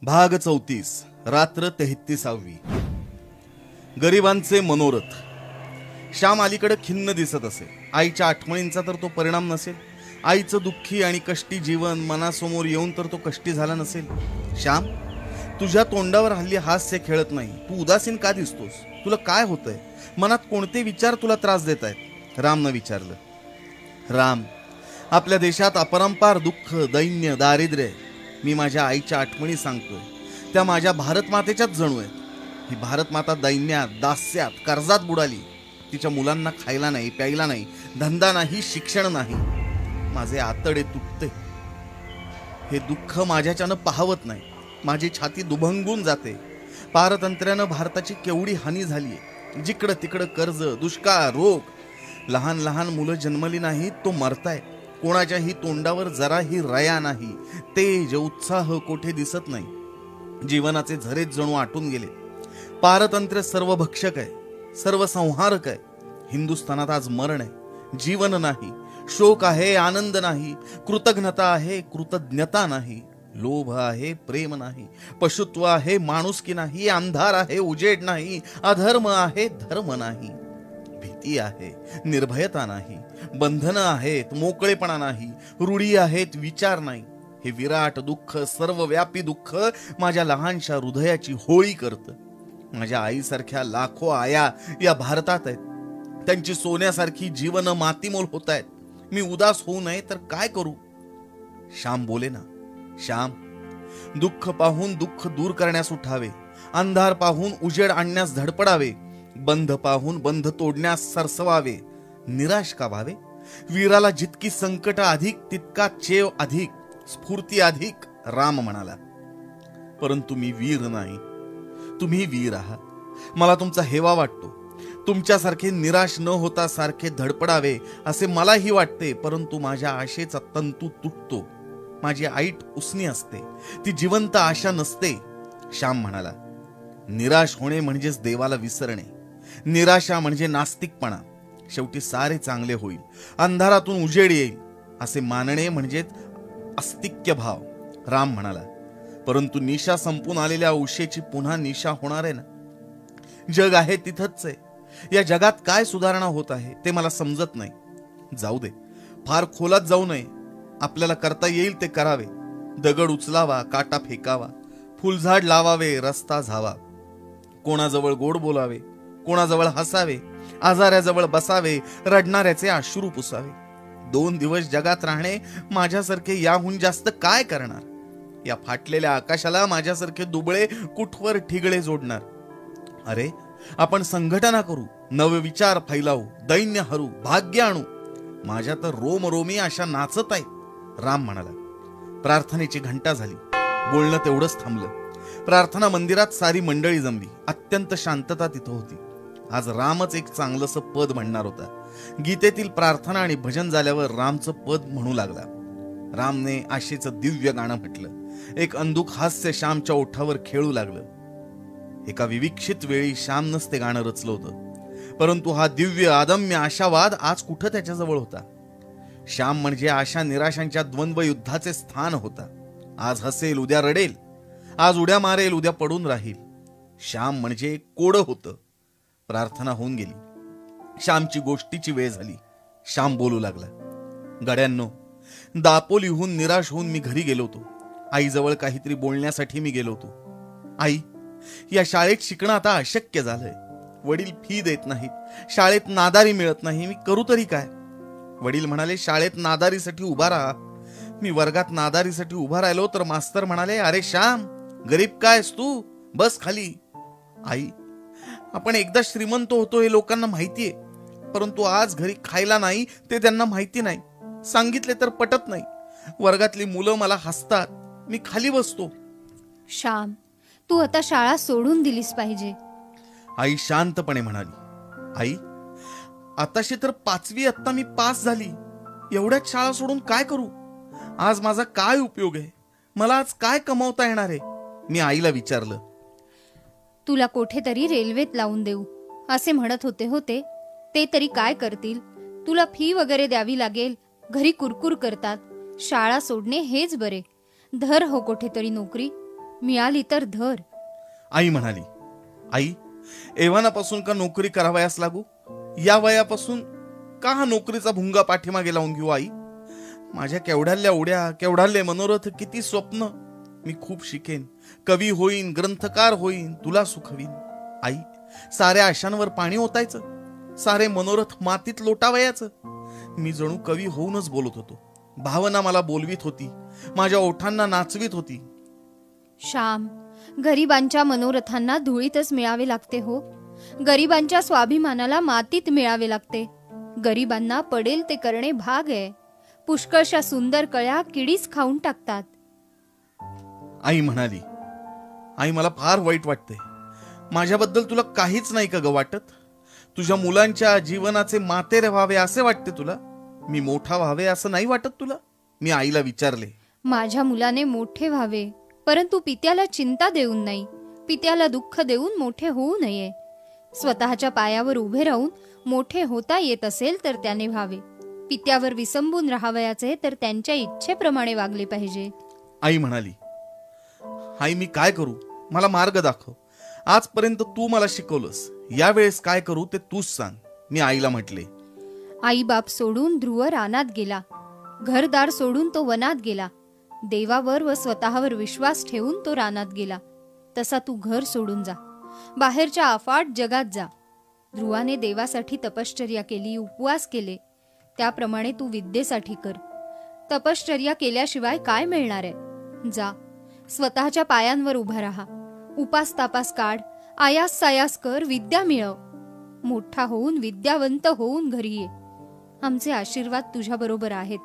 भाग 34 रात्र 33वी. गरिबांचे मनोरथ. श्याम अलीकडे खिन्न दिसत असे. आईच्या आठवणींचा तर तो परिणाम नसेल. आईचं दुःखी आणि कष्टी जीवन मनासमोर येऊन तर तो कष्टी झाला नसेल. श्याम, तुझ्या तोंडावर हल्ली हास्य खेळत नाही. तू उदासीन का दिसतोस? तुला काय होतंय? मनात कोणते विचार तुला त्रास देत आहेत? रामनं विचारलं. राम, आपल्या देशात अपरंपार दुःख, दैन्य, दारिद्र्य. मी माझ्या आईच्या आठवणी सांगतोय. त्या माझ्या भारत मातेच्याच जणू आहेत. ही भारत माता दैन्यात, दास्यात, कर्जात बुडाली. तिच्या मुलांना खायला नाही, प्यायला नाही, धंदा नाही, शिक्षण नाही. माझे आतडे तुटते. हे दुःख माझ्याच्यानं पाहवत नाही. माझी छाती दुभंगून जाते. पारतंत्र्यानं भारताची केवढी हानी झाली. जिकडं तिकडं कर्ज, दुष्काळ, रोग. लहान लहान मुलं जन्मली नाहीत, तो मरताय. कोणाच्याही तोंडावर जराही रया नाही. तेज, उत्साह कोठे दिसत नाही. जीवनाचे झरेच जणू आटून गेले. पारतंत्र्य सर्व भक्षक आहे, सर्व संहारक आहे. हिंदुस्थानात आज मरण आहे, जीवन नाही. शोक आहे, आनंद नाही. कृतज्ञता आहे, कृतज्ञता नाही. लोभ आहे, प्रेम नाही. पशुत्व आहे, माणुसकी नाही. अंधार आहे, उजेड नाही. अधर्म आहे, धर्म नाही. भीती आहे, निर्भयता नाही. बंधनं आहेत, मोकळेपणा नाही. रूढी आहेत, विचार नाही. हे विराट दुःख, सर्वव्यापी दुःख माझ्या लहानशा हृदयाची होळी करतं. माझ्या आईसारख्या लाखो आया या भारतात आहेत. त्यांची सोन्यासारखी जीवन मातीमोल होत आहेत. मी उदास होऊ नये तर काय करू? श्याम बोले ना. श्याम, दुःख पाहून दुःख दूर करण्यास उठावे. अंधार पाहून उजेड आणण्यास धडपडावे. बंध पाहून बंध तोडण्यास सरसवावे. निराश का व्हावे? वीराला जितकी संकट अधिक, तितका चेव अधिक, स्फूर्ती अधिक, राम म्हणाला. परंतु मी वीर नाही, तुम्ही वीर आहात. मला तुमचा हेवा वाटतो. तुमच्यासारखे निराश न होता सारखे धडपडावे असे मलाही वाटते. परंतु माझ्या आशेचा तंतू तुटतो. माझी ऐट उसनी असते, ती जिवंत आशा नसते. श्याम म्हणाला. निराश होणे म्हणजेच देवाला विसरणे. निराशा म्हणजे नास्तिकपणा. शेवटी सारे चांगले होईल, अंधारातून उजेड येईल असे मानणे म्हणजेच अस्तिक्य भाव. राम म्हणाला. परंतु निशा संपून आलेल्या उशेची पुन्हा निशा होणार आहे ना? जग आहे तिथंच आहे. या जगात काय सुधारणा होत आहे ते मला समजत नाही. जाऊ दे, फार खोलात जाऊ नये. आपल्याला करता येईल ते करावे. दगड उचलावा, काटा फेकावा, फुलझाड लावावे, रस्ता झावा. कोणाजवळ गोड बोलावे, कोणाजवळ हसावे, आजाऱ्याजवळ बसावे, रडणाऱ्याचे अश्रू पुसावे. 2 दिवस जगात राहणे माझ्यासारखे याहून जास्त काय करणार? या फाटलेल्या आकाशाला माझ्यासारखे दुबळे कुठवर ठिगळे जोडणार? अरे, आपण संघटना करू, नवे विचार फैलावू, दैन्य हरू, भाग्य आणू. माझ्या तर रोमरोमी अशा नाचत आहेत. राम म्हणाला. प्रार्थनेची घंटा झाली. बोलणं तेवढंच थांबलं. प्रार्थना मंदिरात सारी मंडळी जमली. अत्यंत शांतता तिथं होती. आज रामच एक चांगलंसं पद म्हणणार होता. गीतेतील प्रार्थना आणि भजन झाल्यावर रामचं पद म्हणू लागला. रामने आशेचं दिव्य गाणं म्हटलं. एक अंधुक हास्य श्यामच्या ओठावर खेळू लागलं. एका विविक्षित वेळी श्यामनंच ते गाणं रचलं होतं. परंतु हा दिव्य अदम्य आशावाद आज कुठं त्याच्याजवळ होता? श्याम म्हणजे आशा निराशांच्या द्वंद्व युद्धाचे स्थान होता. आज हसेल, उद्या रडेल. आज उड्या मारेल, उद्या पडून राहील. श्याम म्हणजे कोडं होतं. प्रार्थना होऊन गेली. श्यामची गोष्टीची वेळ झाली. श्याम बोलू लागला. गड्यांनो, दापोलीहून निराश होऊन मी घरी गेलो होतो. आईजवळ काहीतरी बोलण्यासाठी मी गेलो होतो. आई, या शाळेत शिकणं आता अशक्य झालंय. वडील फी देत नाहीत. शाळेत नादारी मिळत नाही. मी करू तरी काय? वडील म्हणाले, शाळेत नादारीसाठी उभा राहा. मी वर्गात नादारीसाठी उभा राहिलो तर मास्तर म्हणाले, अरे श्याम, गरीब कायस तू, बस खाली. आई, आपण एकदा श्रीमंत होतो हे लोकांना माहितीये. परंतु आज घरी खायला नाही ते त्यांना माहिती नाही. सांगितले तर पटत नाही. वर्गातली मुलं मला हसतात. मी खाली बसतो. श्याम, तू आता शाळा सोडून दिलीस पाहिजे. आई शांतपणे म्हणाली. आई, आताशी तर 5वी आत्ता मी पास झाली. एवढ्याच शाळा सोडून काय करू? आज माझा काय उपयोग आहे? मला आज काय कमावता येणार आहे? मी आईला विचारलं. तुला कोठेतरी रेल्वेत लावून देऊ असे म्हणत होते ते तरी काय करतील? तुला फी वगैरे द्यावी लागेल. घरी कुरकुर करतात. शाळा सोडणे हेच बरे. धर हो कोठेतरी नोकरी. मिळाली तर धर. आई म्हणाली, आई, एव्हानापासून का नोकरी करावयास लागू? या वयापासून का हा नोकरीचा भुंगा पाठीमागे लावून घेऊ? आई, माझ्या केवढ्याल्या उड्या, केवढ्याले मनोरथ, किती स्वप्न. मी खूप शिकेन, कवी होईन, ग्रंथकार होईन, तुला सुखवीन. आई, साऱ्या आशांवर पाणी ओतायचं, सारे मनोरथ मातीत लोटावयाचं. मी जणू कवी होऊनच बोलत होतो. भावना मला बोलवीत होती, माझ्या ओठांना नाचवीत होती. श्याम, गरिबांच्या मनोरथांना धुळीतच मिळावे लागते हो. गरिबांच्या स्वाभिमानाला मातीत मिळावे लागते. गरिबांना पडेल ते करणे भाग आहे. पुष्कळशा सुंदर कळ्या किडीच खाऊन टाकतात. आई म्हणाली, आई, मला फार वाईट वाटते. माझ्याबद्दल तुला काहीच नाही का ग वाटत? तुझ्या मुलांच्या जीवनाचे मातेरे व्हावे असे वाटते तुला? मी मोठा व्हावे असं नाही वाटत तुला? मी आईला विचारले. माझ्या मुलाने मोठे व्हावे, परंतु पित्याला चिंता देऊन नाही, पित्याला दुःख देऊन मोठे होऊ नये. स्वतःच्या पायावर उभे राहून मोठे होता येत असेल तर त्याने व्हावे. पित्यावर विसंबून राहावयाचे तर त्यांच्या इच्छेप्रमाणे वागले पाहिजे. आई म्हणाली, आई, मी काय करू? मला मार्ग दाखव. आजपर्यंत तू मला शिकवलंस, यावेळेस काय करू ते तूच सांग. मी आईला म्हटले. आई बाप सोडून ध्रुव रानात गेला. घरदार सोडून तो वनात गेला. देवावर व स्वतःवर विश्वास ठेवून तो रानात गेला. तसा तू घर सोडून जा, बाहेरच्या अफाट जगात जा. ध्रुवाने देवासाठी तपश्चर्या केली, उपवास केले. त्याप्रमाणे तू विद्येसाठी कर. तपश्चर्या केल्याशिवाय काय मिळणार आहे? जा, स्वतःच्या पायांवर उभा राहा. उपास तापास काढ, आयास सायास कर, विद्या मिळव. मोठा होऊन विद्यावंत होऊन घरी ये. आमचे आशीर्वाद तुझ्या बरोबर आहेत.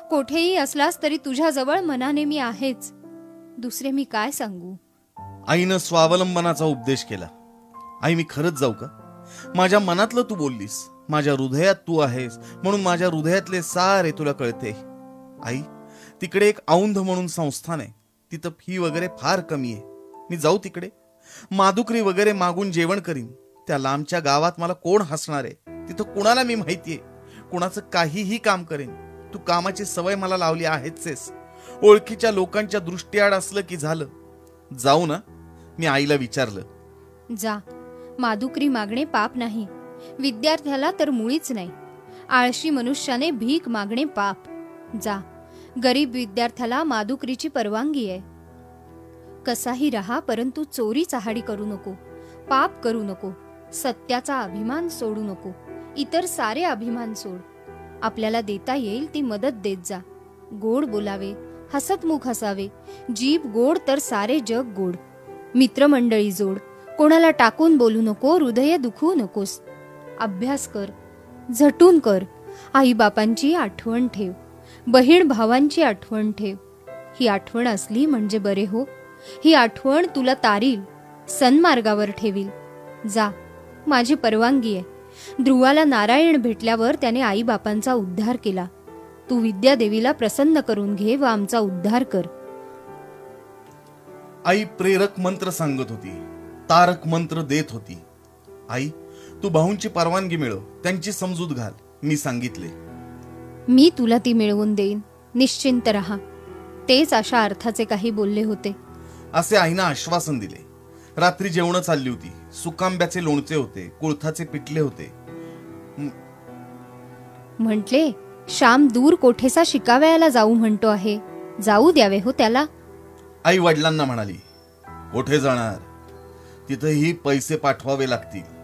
कोठेही असलास तरी तुझ्याजवळ मनाने मी आहेच. दुसरे मी काय सांगू? आईनं स्वावलंबनाचा उपदेश केला. आई, मी खरंच जाऊ का? माझ्या मनातलं तू बोललीस, माझ्या हृदयात तू आहेस, म्हणून माझ्या हृदयातले सारे तुला कळते. आई, तिकडे एक औंध म्हणून संस्थान आहे. तिथं फी वगैरे फार कमी आहे. मी जाऊ तिकडे? मादुकरी वगैरे मागून जेवण करीन. त्या लांबच्या गावात मला कोण हसणार आहे? तिथं कुणाला मी माहितीये, कुणाचं काहीही काम करेन. तू कामाची सवय मला लावली आहेच. ओळखीच्या लोकांच्या दृष्टीआड असलं की झालं. जाऊ ना? मी आईला विचारलं. जा, मादुकरी मागणे पाप नाही. विद्यार्थ्याला तर मुळीच नाही. आळशी मनुष्याने भीक मागणे पाप. जा, गरीब विद्यार्थ्याला मादुकरीची परवानगी आहे. कसाही राहा, परंतु चोरी चहाडी करू नको, पाप करू नको, सत्याचा अभिमान सोडू नको. इतर सारे अभिमान सोड. आपल्याला देता येईल ती मदत देत जा. गोड बोलावे, हसतमुख हसावे. जीभ गोड तर सारे जग गोड. मित्रमंडळी जोड. कोणाला टाकून बोलू नको, हृदय दुखवू नकोस. अभ्यास कर, झटून कर. आई बापांची आठवण ठेव, बहीण भावांची आठवण ठेव. ही आठवण असली म्हणजे बरे हो. ही आठवण तुला तारील, सन्मार्गावर ठेवील. जा, माझी परवानगी आहे. ध्रुवाला नारायण भेटल्यावर त्याने आई बापांचा उद्धार केला. तू विद्यादेवीला प्रसन्न करून घे व आमचा उद्धार कर. आई प्रेरक मंत्र सांगत होती, तारक मंत्र देत होती. आई, तू भाऊंची परवानगी मिळव, त्यांची समजूत घाल. मी सांगितले. मी तुला ती मिळवून देईन, निश्चिंत रहा. तेच अशा अर्थाचे काही बोलले होते. असे आईनं आश्वासन दिले. रात्री जेवण चालली होती. सुकांब्याचे लोणचे होते, कुळथाचे पिठले होते. म्हटले, श्याम दूर कोठेसा शिकावयाला जाऊ म्हणतो आहे, जाऊ द्यावे हो त्याला. आई वडिलांना म्हणाली, कोठे जाणार? तिथेही पैसे पाठवावे लागतील.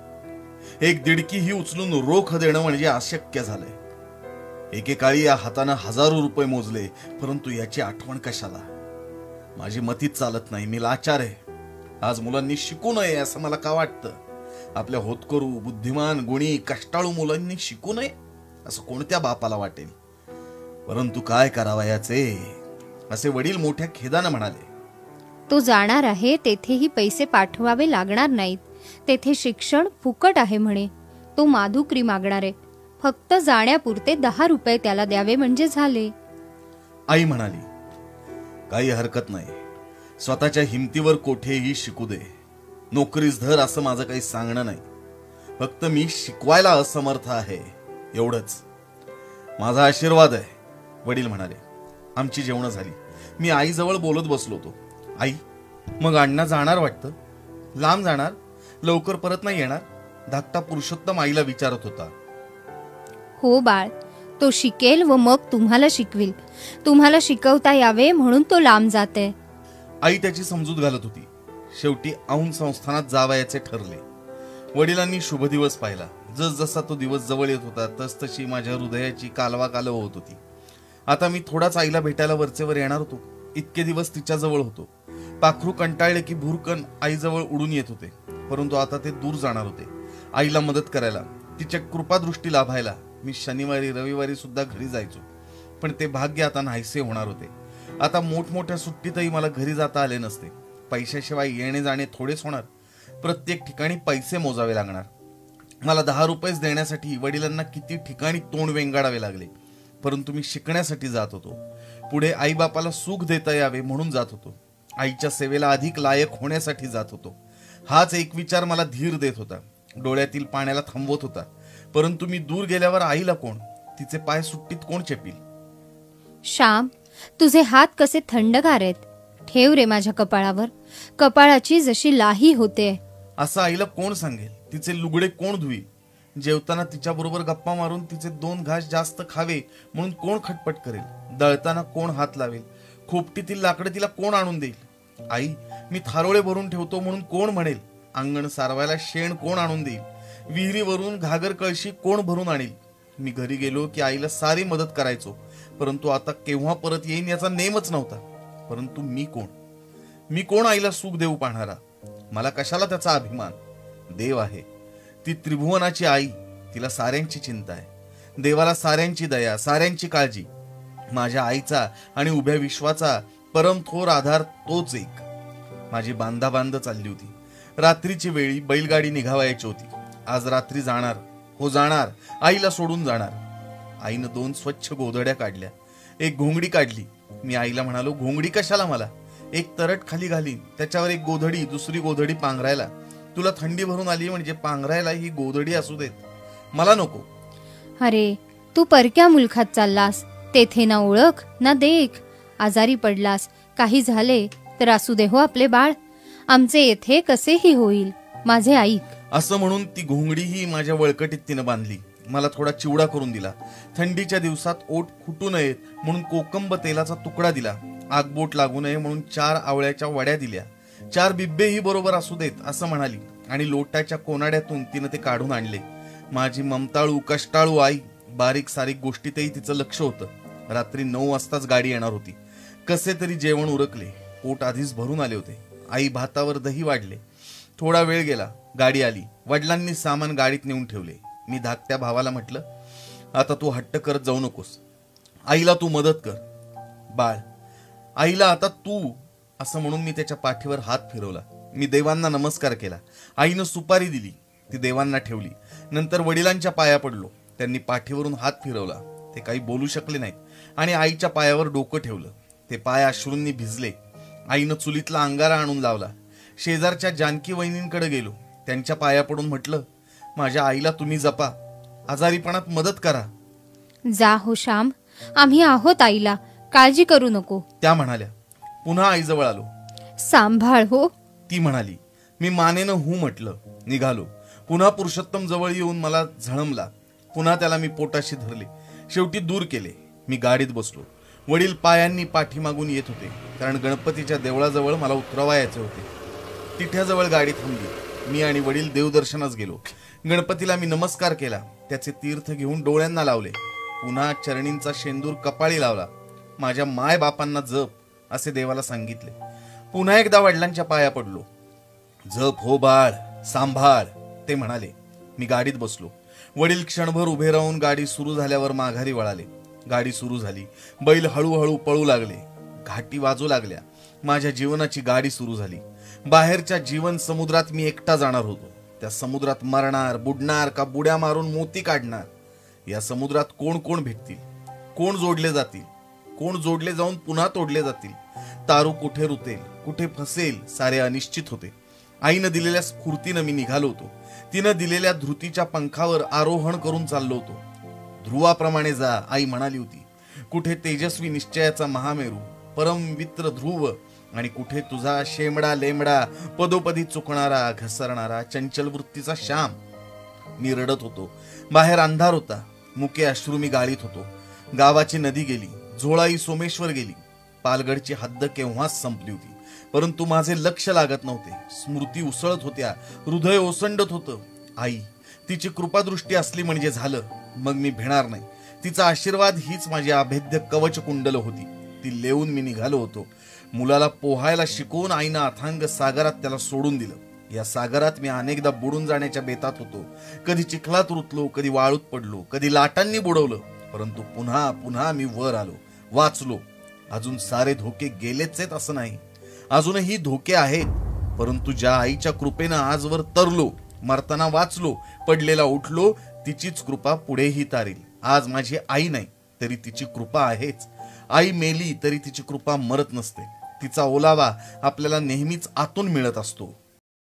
एक दिडकी ही उचलून रोख देणं म्हणजे अशक्य झालंय. एकेकाळी या हातानं हजारो रुपये मोजले, परंतु याची आठवण कशाला? माझी मतीच चालत नाही. मी लाचार आहे. आज मुलांनी शिकू नये असं मला का वाटतं? आपल्या होतकरू, बुद्धिमान, गुणी, कष्टाळू मुलांनी शिकू नये असं कोणत्या बापाला वाटेल? परंतु काय करावयाचे? असे वडील मोठ्या खेदानं म्हणाले. तो जाणार आहे, तेथेही पैसे पाठवावे लागणार नाहीत. तेथे शिक्षण फुकट आहे म्हणे. तो मादुकरी मागणार आहे. फक्त जाण्यापुरते 10 रुपये त्याला द्यावे म्हणजे झाले. आई म्हणाली, काही हरकत नाही. स्वतःच्या हिमतीवर कोठेही शिकू दे. नोकरीस धर असं माझं काही सांगणं नाही. फक्त मी शिकवायला असमर्थ आहे, एवढंच. माझा आशीर्वाद आहे, वडील म्हणाले. आमची जेवणं झाली. मी आईजवळ बोलत बसलो होतो. आई, मग अण्णा जाणार वाटतं, लांब जाणार, लवकर परत नाही येणार, धाकटा पुरुषोत्तम आईला विचारत होता. हो बाळ, तो शिकेल व मग तुम्हाला शिकविल. तुम्हाला शिकवता यावे म्हणून तो लांब जाते. आई त्याची समजूत घालत होती. शेवटी औंध संस्थानात जावयाचे ठरले. वडिलांनी शुभ दिवस पाहिला. जसजसा तो दिवस जवळ येत होता तसतशी माझ्या हृदयाची कालवा कालव होत होती. आता मी थोडाच आईला भेटायला वरचेवर येणार होतो. इतके दिवस तिच्या जवळ होतो. पाखरू कंटाळले की भुरकन आईजवळ उडून येत होते. परंतु आता ते दूर जाणार होते. आईला मदत करायला, तिच्या कृपादृष्टी लाभायला मी शनिवारी रविवारी सुद्धा घरी जायचो. पण ते भाग्य आता नाहीसे होणार होते. आता मोठमोठ्या सुट्टीतही मला घरी जाता आले नसते. पैशाशिवाय येणे जाणे थोडेच होणार. प्रत्येक ठिकाणी पैसे मोजावे लागणार. मला 10 रुपयेच देण्यासाठी वडिलांना किती ठिकाणी तोंड वेंगाडावे लागले. परंतु मी शिकण्यासाठी जात होतो. पुढे आईबापाला सुख देता यावे म्हणून जात होतो. आईच्या सेवेला अधिक लायक होण्यासाठी जात होतो. हाच एक विचार मला धीर देत होता, डोळ्यातील पाण्याला थांबवत होता. परंतु मी दूर गेल्यावर आईला कोण, तिचे पाय सुट्टीत कोण चेपील? श्याम, तुझे हात कसे थंडगार आहेत. ठेव रे माझ्या कपाळावर. कपाळाची जशी लाही होते. असं आईला कोण सांगेल? तिचे लुगडे कोण धुईल? जेवताना तिच्याबरोबर गप्पा मारून तिचे 2 घास जास्त खावे म्हणून कोण खटपट करेल? दळताना कोण हात लावेल? खोपटीतील लाकडं तिला कोण आणून देईल? आई, मी थारोळे भरून ठेवतो म्हणून कोण म्हणेल? अंगण सारवायला शेण कोण आणून देईल? विहिरीवरून घागर कळशी कोण भरून आणील? मी घरी गेलो की आईला सारी मदत करायचो. परंतु आता केव्हा परत येईन याचा नेमच नव्हता. परंतु मी कोण आईला सुख देऊ पाहणारा? मला कशाला त्याचा अभिमान? देव आहे, ती त्रिभुवनाची आई. तिला साऱ्यांची चिंता आहे. देवाला साऱ्यांची दया, साऱ्यांची काळजी. माझ्या आईचा आणि उभ्या विश्वाचा परम थोर आधार तोच एक. माझी बांधा चालली होती. रात्रीची वेळी बैलगाडी निघावायची होती. आज रात्री जाणार, हो जाणार, आईला सोडून जाणार. आईनं 2 स्वच्छ गोधड्या काढल्या, एक घोंगडी काढली. मी आईला म्हणालो, घोंगडी कशाला मला? एक तरट खाली घालीन, त्याच्यावर एक गोधडी, दुसरी गोधडी पांघरायला. तुला थंडी भरून आली म्हणजे पांघरायला ही गोधडी असू देत, मला नको. अरे, तू परक्या मुलखात चाललास. तेथे ना ओळख ना देख. आजारी पडलास, काही झाले तर असू दे हो आपले बाळ. आमचे येथे कसेही होईल. माझे ऐक. असं म्हणून ती घोंगडीही माझ्या वळकटीत तिनं बांधली. मला थोडा चिवडा करून दिला. थंडीच्या दिवसात ओठ फुटू नयेत म्हणून कोकंब तेलाचा तुकडा दिला. आगबोट लागू नये म्हणून 4 आवळ्याच्या वड्या दिल्या. 4 बिब्बेही बरोबर असू देत असं म्हणाली आणि लोटाच्या कोनाड्यातून तिनं ते काढून आणले. माझी ममताळू कष्टाळू आई. बारीक सारीक गोष्टीतही तिचं लक्ष होतं. रात्री 9 वाजताच गाडी येणार होती. कसे तरी जेवण उरकले. पोट आधीच भरून आले होते. आई भातावर दही वाढले. थोडा वेळ गेला, गाडी आली. वडिलांनी सामान गाडीत नेऊन ठेवले. मी धाकट्या भावाला म्हटलं, आता तू हट्ट करत जाऊ नकोस. आईला तू मदत कर. बाळ, आईला आता तू, असं म्हणून मी त्याच्या पाठीवर हात फिरवला. मी देवांना नमस्कार केला. आईनं सुपारी दिली, ती देवांना ठेवली. नंतर वडिलांच्या पाया पडलो. त्यांनी पाठीवरून हात फिरवला. ते काही बोलू शकले नाहीत आणि आईच्या पायावर डोकं ठेवलं. ते पाय अश्रूंनी भिजले. आईनं चुलीतला अंगारा आणून लावला. शेजारच्या जानकी वहिनींकडे गेलो. त्यांच्या पाया पडून म्हटलं, माझ्या आईला तुम्ही जपा, आजारीपणात मदत करा. जा हो श्याम, आम्ही आहोत आईला, काळजी करू नको. त्या म्हणाल्या. पुन्हा आईजवळ आलो. सांभाळ हो, ती म्हणाली. मी मानेनं हू म्हटलं. निघालो. पुन्हा पुरुषोत्तम जवळ येऊन मला झळमला. पुन्हा त्याला मी पोटाशी धरले. शेवटी दूर केले. मी गाडीत बसलो. वडील पायांनी पाठीमागून येत होते, कारण गणपतीच्या देवळाजवळ मला उतरवायचे होते. तिठ्याजवळ गाडी थांबली. मी आणि वडील देवदर्शनास गेलो. गणपतीला मी नमस्कार केला. त्याचे तीर्थ घेऊन डोळ्यांना लावले. पुन्हा चरणींचा शेंदूर कपाळी लावला. माझ्या माय बापांना जप असे देवाला सांगितले. पुन्हा एकदा वडिलांच्या पाया पडलो. जप हो बाळ, सांभाळ, ते म्हणाले. मी गाडीत बसलो. वडील क्षणभर उभे राहून गाडी सुरू झाल्यावर माघारी वळाले. गाडी सुरू झाली. बैल हळूहळू पळू लागले. घाटी वाजू लागल्या. माझ्या जीवनाची गाडी सुरू झाली. बाहेरच्या जीवन समुद्रात मी एकटा जाणार होतो. त्या समुद्रात मरणार, बुडणार का बुड्या मारून मोती काढणार? या समुद्रात कोण कोण भेटतील? कोण जोडले जातील? कोण जोडले जाऊन पुन्हा तोडले जातील? तारू कुठे रुतेल, कुठे फसेल, सारे अनिश्चित होते. आईनं दिलेल्या स्फूर्तीनं मी निघालो होतो. तिनं दिलेल्या धृतीच्या पंखावर आरोहण करून चाललो होतो. ध्रुवाप्रमाणे जा, आई म्हणाली होती. कुठे तेजस्वी निश्चयाचा महामेरू, परमवित्र ध्रुव, आणि कुठे तुझा शेमडा लेमडा पदोपदी चुकणारा घसरणारा चंचल वृत्तीचा श्याम. मी रडत होतो. बाहेर अंधार होता. मुके अश्रू मी गाळीत होतो. गावाची नदी गेली. झोळाई सोमेश्वर गेली. पालगडची हद्द केव्हाच संपली होती. परंतु माझे लक्ष लागत नव्हते. स्मृती उसळत होत्या. हृदय ओसंडत होतं. आई, तिची कृपादृष्टी असली म्हणजे झालं. मग मी भिणार नाही. तिचा आशीर्वाद हीच माझी अभेद्य कवच कुंडल होती. ती लेऊन मी निघालो होतो. मुलाला पोहायला शिकवून आईनं अथांग सागरात त्याला सोडून दिलं. या सागरात मी अनेकदा बुडून जाण्याच्या बेतात होतो. कधी चिखलात रुतलो, कधी वाळूत पडलो, कधी लाटांनी बुडवलं. परंतु पुन्हा पुन्हा मी वर आलो, वाचलो. अजून सारे धोके गेलेच आहेत असं नाही. अजूनही धोके आहेत. परंतु ज्या आईच्या कृपेनं आजवर तरलो, मरताना वाचलो, पडलेला उठलो, तिचीच कृपा पुढेही तारील. आज माझी आई नाही तरी तिची कृपा आहेच. आई मेली तरी तिची कृपा मरत नसते. तिचा ओलावा आपल्याला नेहमीच आतून मिळत असतो.